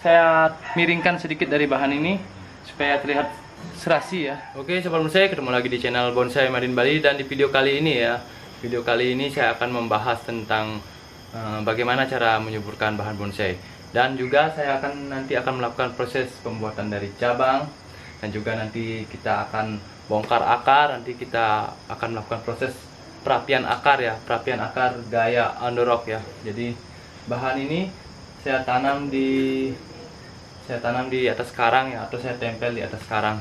Saya miringkan sedikit dari bahan ini supaya terlihat serasi ya. Oke, sobat bonsai, ketemu lagi di channel Bonsai Made in Bali. Dan di video kali ini saya akan membahas tentang bagaimana cara menyuburkan bahan bonsai. Dan juga saya nanti akan melakukan proses pembuatan dari cabang. Dan juga nanti kita akan bongkar akar. Nanti kita akan melakukan proses perapian akar ya, perapian akar gaya underrock ya. Jadi bahan ini saya tanam di atas karang ya, atau saya tempel di atas karang.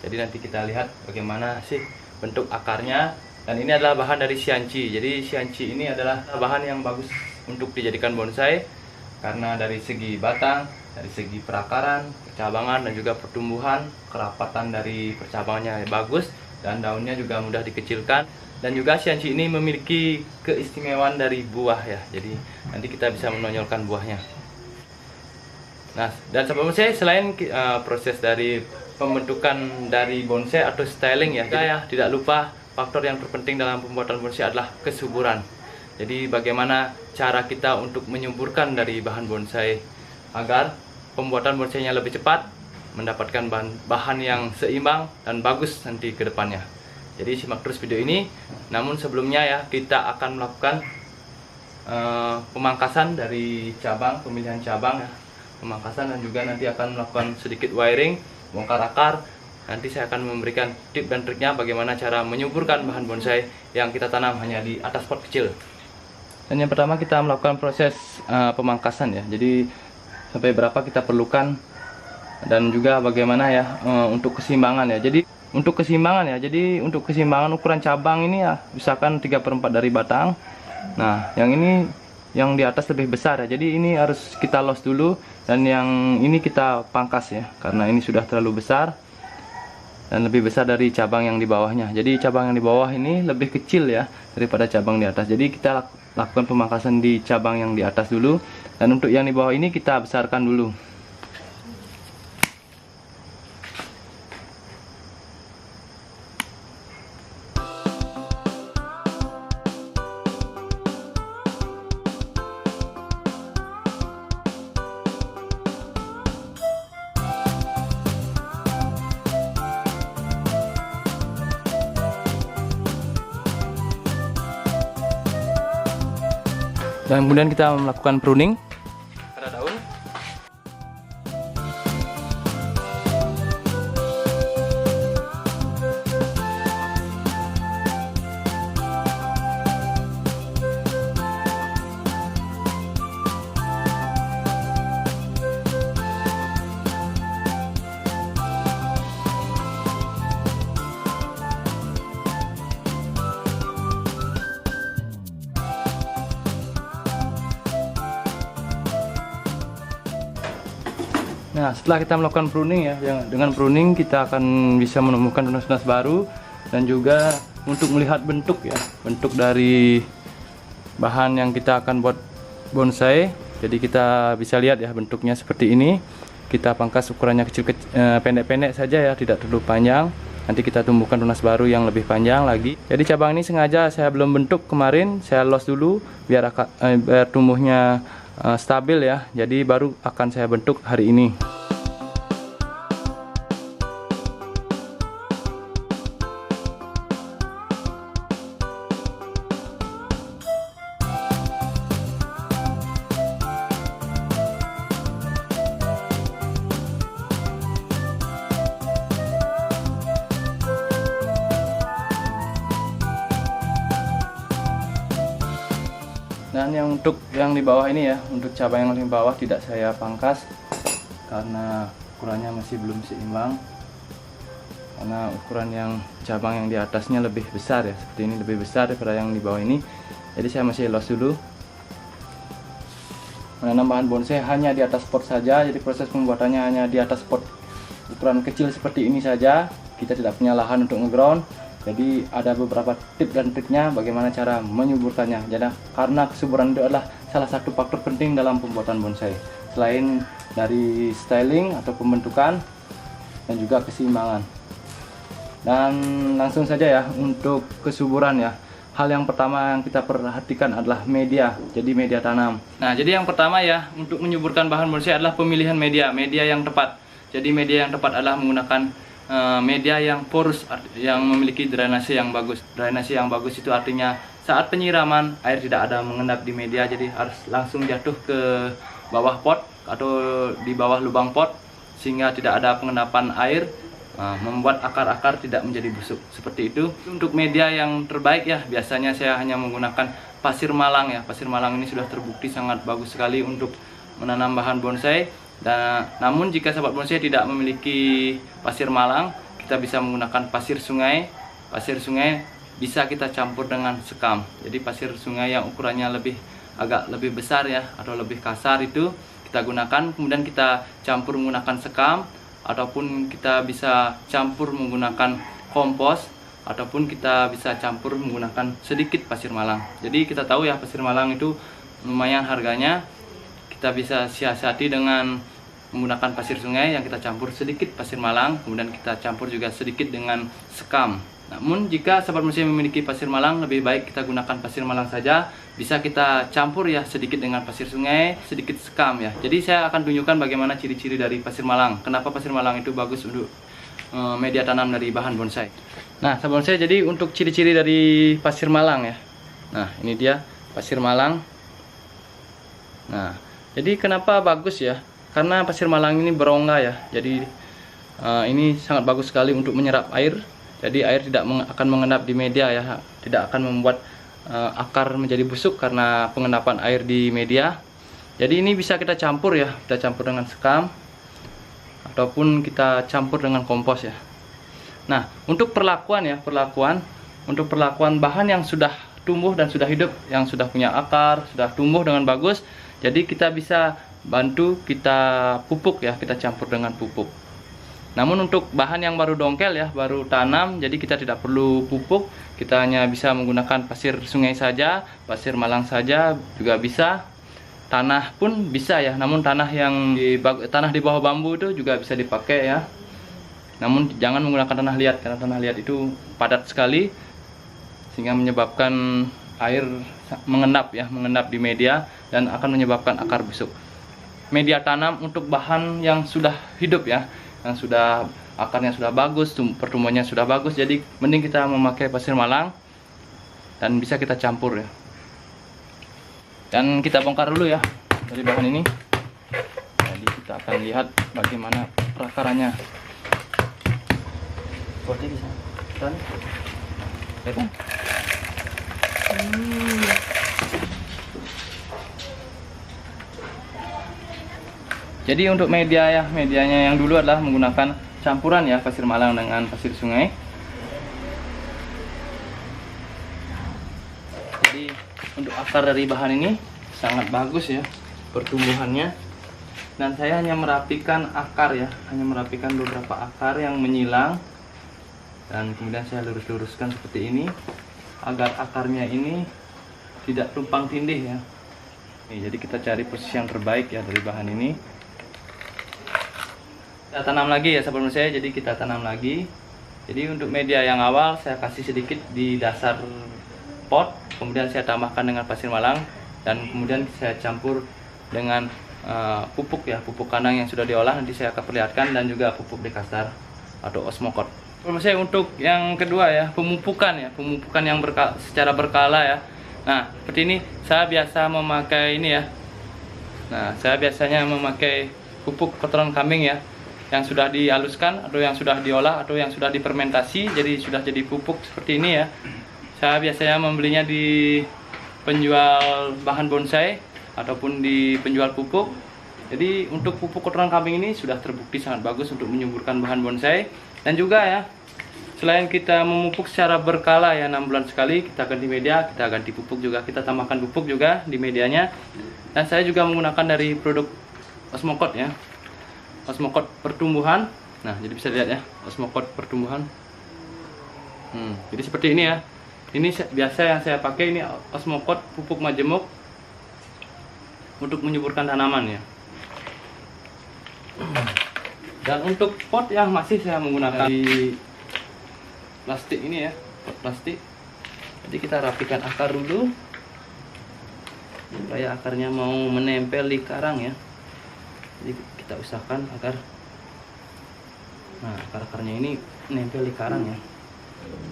Jadi nanti kita lihat bagaimana sih bentuk akarnya. Dan ini adalah bahan dari sianci. Jadi sianci ini adalah bahan yang bagus untuk dijadikan bonsai karena dari segi batang, dari segi perakaran, percabangan, dan juga pertumbuhan, kerapatan dari percabangannya bagus, dan daunnya juga mudah dikecilkan. Dan juga sianci ini memiliki keistimewaan dari buah ya. Jadi nanti kita bisa menonjolkan buahnya. Nah, dan sobat bonsai, selain proses dari pembentukan dari bonsai atau styling ya, kita tidak lupa faktor yang terpenting dalam pembuatan bonsai adalah kesuburan. Jadi bagaimana cara kita untuk menyuburkan dari bahan bonsai agar pembuatan bonsainya lebih cepat, mendapatkan bahan yang seimbang dan bagus nanti ke depannya. Jadi simak terus video ini. Namun sebelumnya ya, kita akan melakukan pemangkasan dari cabang, pemilihan cabang ya, pemangkasan, dan juga nanti akan melakukan sedikit wiring, bongkar akar. Nanti saya akan memberikan tip dan triknya bagaimana cara menyuburkan bahan bonsai yang kita tanam hanya di atas pot kecil. Dan yang pertama kita melakukan proses pemangkasan ya. Jadi sampai berapa kita perlukan, dan juga bagaimana ya untuk keseimbangan ya. Jadi untuk keseimbangan ukuran cabang ini ya, misalkan 3/4 dari batang. Nah, yang ini yang di atas lebih besar ya. Jadi ini harus kita los dulu, dan yang ini kita pangkas ya, karena ini sudah terlalu besar dan lebih besar dari cabang yang di bawahnya. Jadi cabang yang di bawah ini lebih kecil ya daripada cabang di atas. Jadi kita lakukan pemangkasan di cabang yang di atas dulu, dan untuk yang di bawah ini kita besarkan dulu. Dan kemudian kita melakukan pruning pada daun. Nah, setelah kita melakukan pruning ya, dengan pruning kita akan bisa menemukan tunas-tunas baru, dan juga untuk melihat bentuk ya, bentuk dari bahan yang kita akan buat bonsai. Jadi kita bisa lihat ya bentuknya seperti ini. Kita pangkas ukurannya pendek-pendek saja ya, tidak terlalu panjang. Nanti kita tumbuhkan tunas baru yang lebih panjang lagi. Jadi cabang ini sengaja saya belum bentuk kemarin, saya los dulu biar tumbuhnya stabil ya. Jadi baru akan saya bentuk hari ini. Dan untuk yang di bawah ini ya, untuk cabang yang di bawah tidak saya pangkas karena ukurannya masih belum seimbang. Karena ukuran yang cabang yang di atasnya lebih besar ya, seperti ini lebih besar daripada yang di bawah ini. Jadi saya masih los dulu. Menanam bahan bonsai hanya di atas pot saja, jadi proses pembuatannya hanya di atas pot ukuran kecil seperti ini saja. Kita tidak punya lahan untuk ngeground. Jadi ada beberapa tips dan triknya bagaimana cara menyuburkannya. Jadi karena kesuburan itu adalah salah satu faktor penting dalam pembuatan bonsai. Selain dari styling atau pembentukan, dan juga keseimbangan. Dan langsung saja ya untuk kesuburan ya. hal yang pertama yang kita perhatikan adalah media, jadi media tanam. Nah, jadi yang pertama ya, untuk menyuburkan bahan bonsai adalah pemilihan media yang tepat. Jadi media yang tepat adalah menggunakan media yang porous, yang memiliki drainase yang bagus. Drainase yang bagus itu artinya saat penyiraman air tidak ada mengendap di media, jadi harus langsung jatuh ke bawah pot atau di bawah lubang pot sehingga tidak ada pengendapan air, membuat akar-akar tidak menjadi busuk. Seperti itu. Untuk media yang terbaik ya, biasanya saya hanya menggunakan pasir malang ya. Pasir malang ini sudah terbukti sangat bagus sekali untuk menanam bahan bonsai. Dan namun jika sahabat bonsai tidak memiliki pasir malang, kita bisa menggunakan pasir sungai. Pasir sungai bisa kita campur dengan sekam. Jadi pasir sungai yang ukurannya agak lebih besar ya, atau lebih kasar itu kita gunakan. Kemudian kita campur menggunakan sekam, ataupun kita bisa campur menggunakan kompos, ataupun kita bisa campur menggunakan sedikit pasir malang. Jadi kita tahu ya, pasir malang itu lumayan harganya. Kita bisa siasati dengan menggunakan pasir sungai yang kita campur sedikit pasir malang, kemudian kita campur juga sedikit dengan sekam. Namun jika sahabat bonsai memiliki pasir malang, lebih baik kita gunakan pasir malang saja. Bisa kita campur ya, sedikit dengan pasir sungai, sedikit sekam ya. Jadi saya akan tunjukkan bagaimana ciri-ciri dari pasir malang. Kenapa pasir malang itu bagus untuk media tanam dari bahan bonsai. Nah, sahabat bonsai, jadi untuk ciri-ciri dari pasir malang ya. Nah, ini dia pasir malang. Nah, jadi kenapa bagus ya? Karena pasir malang ini berongga ya. Jadi ini sangat bagus sekali untuk menyerap air. Jadi air tidak akan mengendap di media ya, tidak akan membuat akar menjadi busuk karena pengendapan air di media. Jadi ini bisa kita campur ya, kita campur dengan sekam ataupun kita campur dengan kompos ya. Nah, untuk perlakuan bahan yang sudah tumbuh dan sudah hidup, yang sudah punya akar, sudah tumbuh dengan bagus, jadi kita bisa bantu kita pupuk ya, kita campur dengan pupuk. Namun untuk bahan yang baru dongkel ya, baru tanam, jadi kita tidak perlu pupuk, kita hanya bisa menggunakan pasir sungai saja, pasir malang saja juga bisa. Tanah pun bisa ya, namun tanah di bawah bambu itu juga bisa dipakai ya. Namun jangan menggunakan tanah liat, karena tanah liat itu padat sekali sehingga menyebabkan air mengendap di media dan akan menyebabkan akar busuk. Media tanam untuk bahan yang sudah hidup ya, yang sudah akarnya sudah bagus, pertumbuhannya sudah bagus, jadi mending kita memakai pasir malang dan bisa kita campur ya. Dan kita bongkar dulu ya dari bahan ini. Jadi kita akan lihat bagaimana perakarannya. Seperti di sana. Kelihatan? Jadi untuk medianya yang dulu adalah menggunakan campuran ya, pasir malang dengan pasir sungai. Jadi untuk akar dari bahan ini sangat bagus ya pertumbuhannya. Dan saya hanya merapikan akar ya, hanya merapikan beberapa akar yang menyilang. Dan kemudian saya lurus-luruskan seperti ini agar akarnya ini tidak tumpang tindih ya. Nih, jadi kita cari posisi yang terbaik ya dari bahan ini. Kita tanam lagi ya sahabat bonsai, jadi kita tanam lagi. Jadi untuk media yang awal saya kasih sedikit di dasar pot, kemudian saya tambahkan dengan pasir malang, dan kemudian saya campur dengan pupuk ya, pupuk kandang yang sudah diolah, nanti saya akan perlihatkan, dan juga pupuk dekastar atau osmokot. Saya untuk yang kedua ya, pemupukan yang secara berkala ya. Nah, seperti ini saya biasa memakai ini ya. Nah, saya biasanya memakai pupuk kotoran kambing ya, yang sudah dihaluskan atau yang sudah diolah atau yang sudah difermentasi, jadi sudah jadi pupuk seperti ini ya. Saya biasanya membelinya di penjual bahan bonsai ataupun di penjual pupuk. Jadi untuk pupuk kotoran kambing ini sudah terbukti sangat bagus untuk menyuburkan bahan bonsai. Dan juga ya, selain kita memupuk secara berkala ya, 6 bulan sekali kita ganti media, kita ganti pupuk juga, kita tambahkan pupuk juga di medianya. Dan saya juga menggunakan dari produk Osmokot ya, Osmokot pertumbuhan. Nah, jadi bisa lihat ya, Osmokot pertumbuhan. Jadi seperti ini ya. Ini biasa yang saya pakai, ini Osmokot pupuk majemuk untuk menyuburkan tanaman ya. Dan untuk pot yang masih saya menggunakan di plastik ini ya, pot plastik. Jadi kita rapikan akar dulu supaya akarnya mau menempel di karang ya. Jadi kita usahakan agar akar-akarnya ini nempel di karang ya.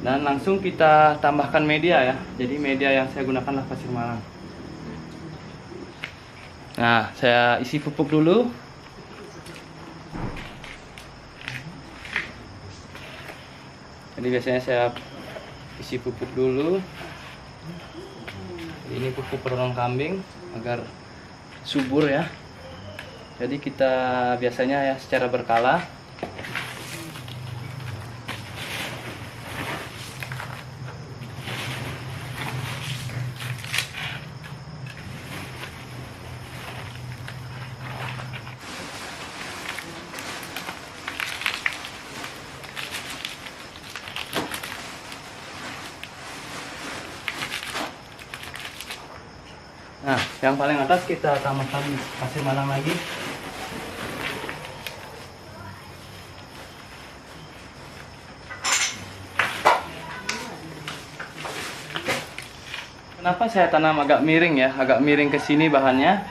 Dan langsung kita tambahkan media ya. Jadi media yang saya gunakanlah pasir malang. Nah, saya isi pupuk dulu. Jadi biasanya saya isi pupuk dulu. Ini pupuk peronong kambing agar subur ya. Jadi kita biasanya ya secara berkala. Nah, yang paling atas kita tambahkan pasir malang lagi. Kenapa saya tanam agak miring ya, agak miring ke sini bahannya.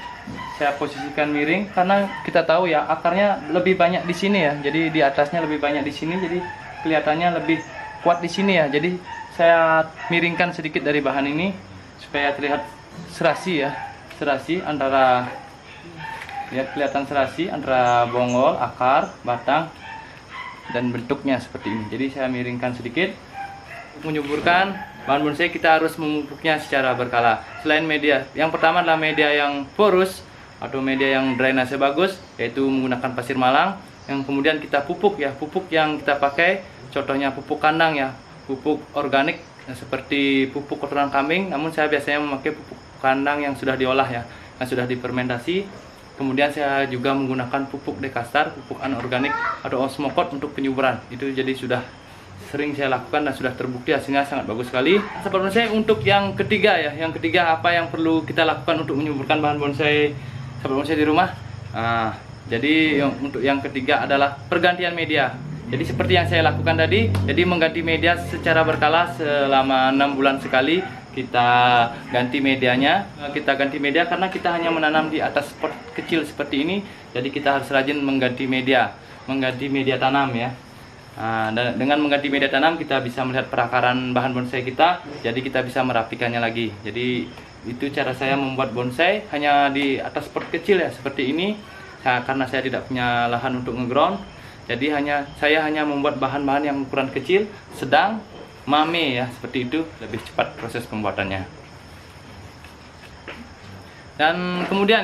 Saya posisikan miring karena kita tahu ya akarnya lebih banyak di sini ya. Jadi di atasnya lebih banyak di sini, jadi kelihatannya lebih kuat di sini ya. Jadi saya miringkan sedikit dari bahan ini supaya terlihat serasi ya, serasi antara ya, kelihatan serasi antara bonggol, akar, batang dan bentuknya seperti ini. Jadi saya miringkan sedikit. Untuk menyuburkan bahan bonsai kita harus memupuknya secara berkala. Selain media, yang pertama adalah media yang porus atau media yang drainase bagus, yaitu menggunakan pasir malang. Yang kemudian kita pupuk ya, pupuk yang kita pakai contohnya pupuk kandang ya, pupuk organik seperti pupuk kotoran kambing. Namun saya biasanya memakai pupuk kandang yang sudah diolah ya, yang sudah difermentasi. Kemudian saya juga menggunakan pupuk dekastar, pupuk anorganik atau osmokot untuk penyuburan. Itu jadi sudah sering saya lakukan dan sudah terbukti hasilnya sangat bagus sekali. Sahabat bonsai, untuk yang ketiga ya, yang ketiga apa yang perlu kita lakukan untuk menyuburkan bahan bonsai sahabat bonsai di rumah. Jadi untuk yang ketiga adalah pergantian media. Jadi seperti yang saya lakukan tadi, jadi mengganti media secara berkala selama 6 bulan sekali. Kita ganti medianya, kita ganti media karena kita hanya menanam di atas pot kecil seperti ini. Jadi kita harus rajin mengganti media tanam ya. Dan dengan mengganti media tanam kita bisa melihat perakaran bahan bonsai kita, jadi kita bisa merapikannya lagi. Jadi itu cara saya membuat bonsai hanya di atas pot kecil ya seperti ini. Karena saya tidak punya lahan untuk ngeground, jadi saya hanya membuat bahan-bahan yang ukuran kecil, sedang, mame ya, seperti itu, lebih cepat proses pembuatannya. Dan kemudian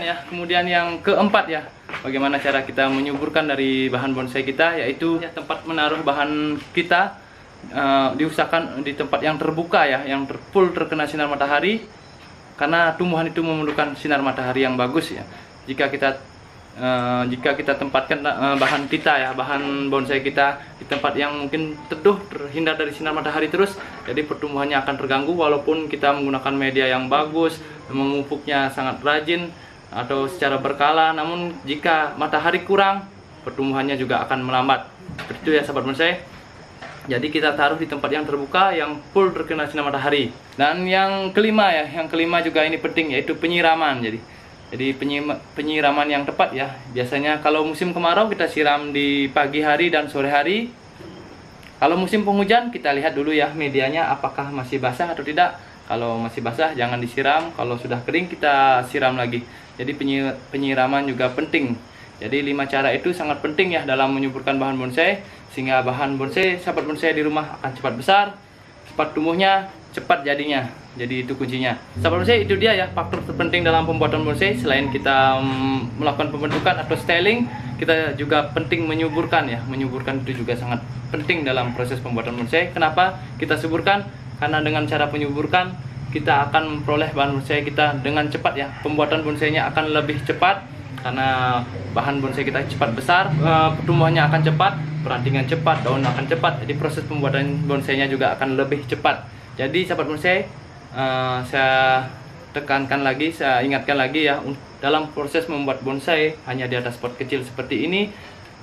yang keempat ya, bagaimana cara kita menyuburkan dari bahan bonsai kita, yaitu tempat menaruh bahan kita diusahakan di tempat yang terbuka ya, yang full terkena sinar matahari, karena tumbuhan itu memerlukan sinar matahari yang bagus ya. Jika kita tempatkan bahan kita ya, bahan bonsai kita di tempat yang mungkin teduh, terhindar dari sinar matahari terus, jadi pertumbuhannya akan terganggu walaupun kita menggunakan media yang bagus, memupuknya sangat rajin atau secara berkala. Namun jika matahari kurang, pertumbuhannya juga akan melambat. Seperti itu ya sahabat bonsai. Jadi kita taruh di tempat yang terbuka, yang full terkena sinar matahari. Dan yang kelima ya, yang kelima juga ini penting, yaitu penyiraman. Jadi penyiraman yang tepat ya. Biasanya kalau musim kemarau kita siram di pagi hari dan sore hari. Kalau musim penghujan kita lihat dulu ya medianya apakah masih basah atau tidak. Kalau masih basah jangan disiram, kalau sudah kering kita siram lagi. Jadi penyiraman juga penting. Jadi 5 cara itu sangat penting ya dalam menyuburkan bahan bonsai, sehingga bahan bonsai sahabat bonsai di rumah akan cepat besar, cepat tumbuhnya, cepat jadinya. Jadi itu kuncinya. Sahabat bonsai, itu dia ya faktor terpenting dalam pembuatan bonsai. Selain kita melakukan pembentukan atau styling, kita juga penting menyuburkan ya. Menyuburkan itu juga sangat penting dalam proses pembuatan bonsai. Kenapa kita suburkan? Karena dengan cara penyuburkan kita akan memperoleh bahan bonsai kita dengan cepat ya. Pembuatan bonsainya akan lebih cepat karena bahan bonsai kita cepat besar, pertumbuhannya akan cepat, perantingan cepat, daun akan cepat. Jadi proses pembuatan bonsainya juga akan lebih cepat. Jadi sahabat bonsai, saya tekankan lagi, saya ingatkan lagi ya, dalam proses membuat bonsai hanya di atas pot kecil seperti ini,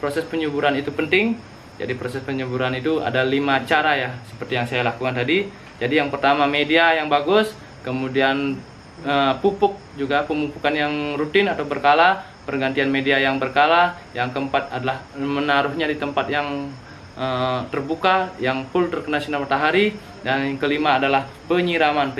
proses penyuburan itu penting. Jadi proses penyuburan itu ada 5 cara ya, seperti yang saya lakukan tadi. Jadi yang pertama media yang bagus, kemudian pupuk juga, pemupukan yang rutin atau berkala, pergantian media yang berkala. Yang keempat adalah menaruhnya di tempat yang terbuka, yang full terkena sinar matahari. Dan yang kelima adalah penyiraman.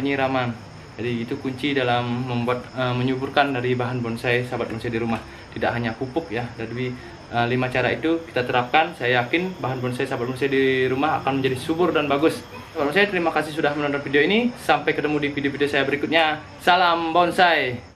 Jadi itu kunci dalam membuat menyuburkan dari bahan bonsai sahabat bonsai di rumah. Tidak hanya pupuk ya, jadi 5 cara itu kita terapkan. Saya yakin bahan bonsai sahabat bonsai di rumah akan menjadi subur dan bagus. Sahabat bonsai, terima kasih sudah menonton video ini. Sampai ketemu di video-video saya berikutnya. Salam bonsai.